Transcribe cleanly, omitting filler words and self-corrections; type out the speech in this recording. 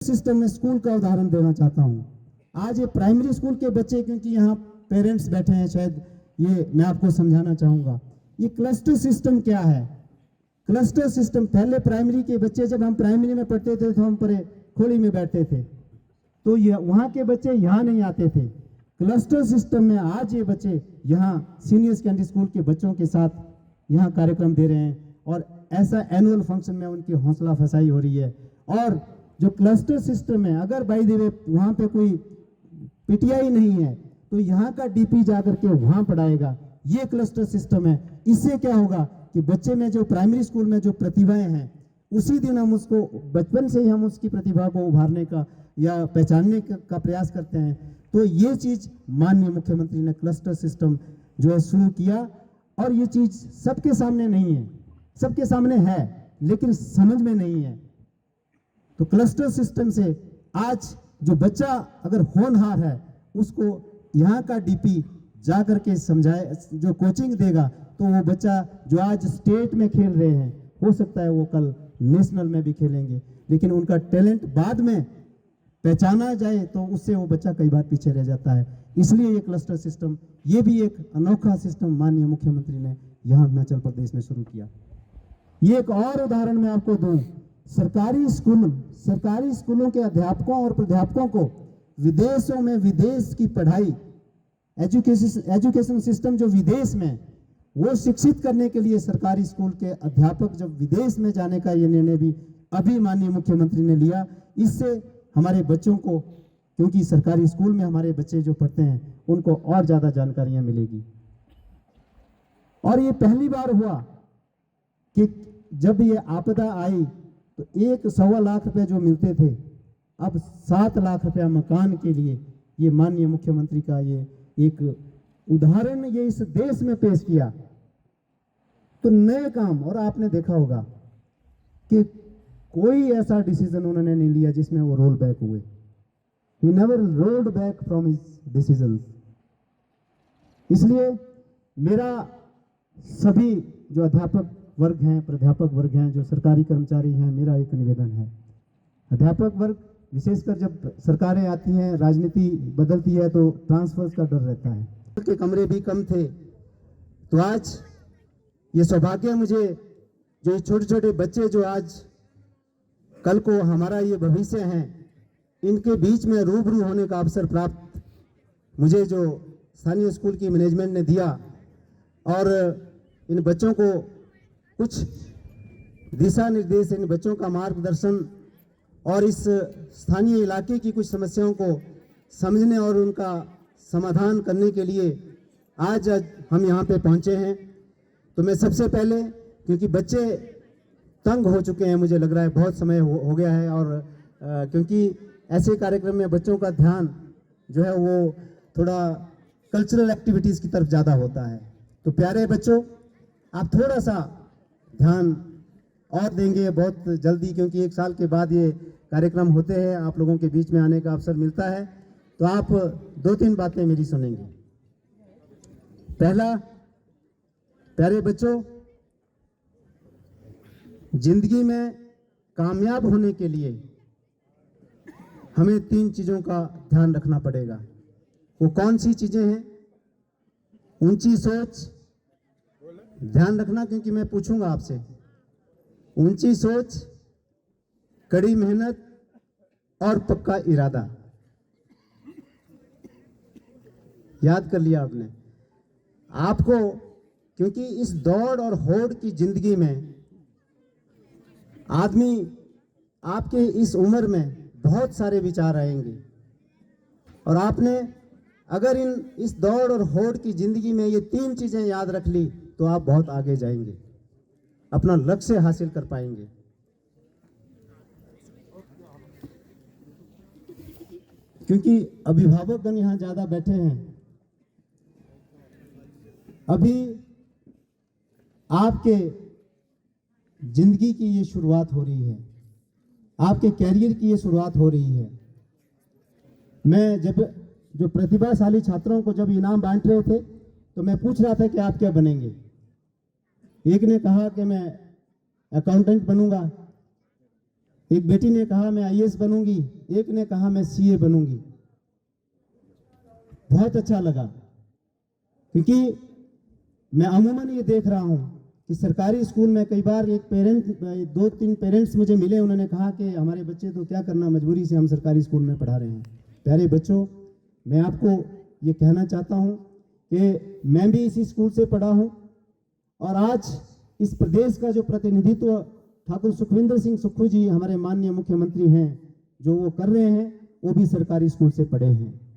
System में school का उदाहरण देना चाहता हूँ। आज ये प्राइमरी स्कूल के बच्चे, क्योंकि यहाँ पेरेंट्स बैठे हैं, शायद ये मैं आपको समझाना चाहूँगा। ये क्लस्टर सिस्टम क्या है? क्लस्टर सिस्टम, पहले प्राइमरी के बच्चे, जब हम प्राइमरी में पढ़ते थे तो हम परे खोली में बैठते थे, तो ये वहाँ के बच्चे यहाँ नहीं आते थे। क्लस्टर सिस्टम में आज ये बच्चे यहाँ सीनियर सेकेंडरी स्कूल के बच्चों के साथ यहाँ कार्यक्रम दे रहे हैं, और ऐसा एनुअल फंक्शन में उनकी हौसला अफजाई हो रही है। और जो क्लस्टर सिस्टम है, अगर बाय द वे वहाँ पे कोई पीटीआई नहीं है तो यहाँ का डीपी जाकर के वहाँ पढ़ाएगा। ये क्लस्टर सिस्टम है। इससे क्या होगा कि बच्चे में जो प्राइमरी स्कूल में जो प्रतिभाएं हैं, उसी दिन हम उसको बचपन से ही हम उसकी प्रतिभा को उभारने का या पहचानने का प्रयास करते हैं। तो ये चीज़ माननीय मुख्यमंत्री ने क्लस्टर सिस्टम जो है शुरू किया, और ये चीज़ सबके सामने नहीं है, सबके सामने है लेकिन समझ में नहीं है। तो क्लस्टर सिस्टम से आज जो बच्चा अगर होनहार है, उसको यहाँ का डीपी जा करके समझाए, जो कोचिंग देगा, तो वो बच्चा जो आज स्टेट में खेल रहे हैं, हो सकता है वो कल नेशनल में भी खेलेंगे, लेकिन उनका टैलेंट बाद में पहचाना जाए तो उससे वो बच्चा कई बार पीछे रह जाता है। इसलिए ये क्लस्टर सिस्टम, ये भी एक अनोखा सिस्टम माननीय मुख्यमंत्री ने यहाँ हिमाचल प्रदेश में शुरू किया। ये एक और उदाहरण मैं आपको दूं, सरकारी स्कूलों के अध्यापकों और प्राध्यापकों को विदेशों में विदेश की पढ़ाई, एजुकेशन सिस्टम जो विदेश में, वो शिक्षित करने के लिए सरकारी स्कूल के अध्यापक जब विदेश में जाने का ये निर्णय भी अभी माननीय मुख्यमंत्री ने लिया। इससे हमारे बच्चों को, क्योंकि सरकारी स्कूल में हमारे बच्चे जो पढ़ते हैं, उनको और ज़्यादा जानकारियाँ मिलेगी। और ये पहली बार हुआ कि जब ये आपदा आई तो 1.25 लाख रुपए जो मिलते थे, अब 7 लाख रुपया मकान के लिए ये माननीय मुख्यमंत्री का ये एक उदाहरण ये इस देश में पेश किया। तो नए काम, और आपने देखा होगा कि कोई ऐसा डिसीजन उन्होंने नहीं लिया जिसमें वो रोल बैक हुए। He never rolled back from his decisions। इसलिए मेरा सभी जो अध्यापक वर्ग हैं, प्राध्यापक वर्ग हैं, जो सरकारी कर्मचारी हैं, मेरा एक निवेदन है। अध्यापक वर्ग, विशेषकर जब सरकारें आती हैं, राजनीति बदलती है, तो ट्रांसफर्स का डर रहता है। के कमरे भी कम थे, तो आज ये सौभाग्य मुझे, जो ये छोटे छोटे बच्चे जो आज कल को हमारा ये भविष्य हैं, इनके बीच में रूबरू होने का अवसर प्राप्त मुझे जो स्थानीय स्कूल की मैनेजमेंट ने दिया, और इन बच्चों को कुछ दिशा निर्देश, इन बच्चों का मार्गदर्शन, और इस स्थानीय इलाके की कुछ समस्याओं को समझने और उनका समाधान करने के लिए आज हम यहाँ पे पहुँचे हैं। तो मैं सबसे पहले, क्योंकि बच्चे तंग हो चुके हैं, मुझे लग रहा है बहुत समय हो गया है, और क्योंकि ऐसे कार्यक्रम में बच्चों का ध्यान जो है वो थोड़ा कल्चरल एक्टिविटीज़ की तरफ ज़्यादा होता है। तो प्यारे बच्चों, आप थोड़ा सा ध्यान और देंगे बहुत जल्दी, क्योंकि 1 साल के बाद ये कार्यक्रम होते हैं, आप लोगों के बीच में आने का अवसर मिलता है। तो आप 2-3 बातें मेरी सुनेंगे। पहला, प्यारे बच्चों, जिंदगी में कामयाब होने के लिए हमें 3 चीज़ों का ध्यान रखना पड़ेगा। वो कौन सी चीज़ें हैं? ऊंची सोच, ध्यान रखना क्योंकि मैं पूछूंगा आपसे। ऊंची सोच, कड़ी मेहनत और पक्का इरादा। याद कर लिया आपने? आपको, क्योंकि इस दौड़ और होड़ की जिंदगी में आदमी, आपके इस उम्र में बहुत सारे विचार आएंगे, और आपने अगर इस दौड़ और होड़ की जिंदगी में ये 3 चीजें याद रख ली, तो आप बहुत आगे जाएंगे, अपना लक्ष्य हासिल कर पाएंगे। क्योंकि अभिभावकगण यहाँ ज्यादा बैठे हैं, अभी आपके जिंदगी की ये शुरुआत हो रही है, आपके कैरियर की ये शुरुआत हो रही है। मैं जब जो प्रतिभाशाली छात्रों को जब इनाम बांट रहे थे, तो मैं पूछ रहा था कि आप क्या बनेंगे। एक ने कहा कि मैं अकाउंटेंट बनूंगा, एक बेटी ने कहा मैं आईएएस बनूंगी, एक ने कहा मैं सीए बनूंगी। बहुत अच्छा लगा, क्योंकि मैं अमूमन ये देख रहा हूं कि सरकारी स्कूल में कई बार एक पेरेंट, 2-3 पेरेंट्स मुझे मिले, उन्होंने कहा कि हमारे बच्चे तो क्या करना, मजबूरी से हम सरकारी स्कूल में पढ़ा रहे हैं। प्यारे बच्चों, मैं आपको ये कहना चाहता हूं कि मैं भी इसी स्कूल से पढ़ा हूं और आज इस प्रदेश का जो प्रतिनिधित्व ठाकुर सुखविंदर सिंह सुक्खू जी हमारे माननीय मुख्यमंत्री हैं, जो वो कर रहे हैं, वो भी सरकारी स्कूल से पढ़े हैं।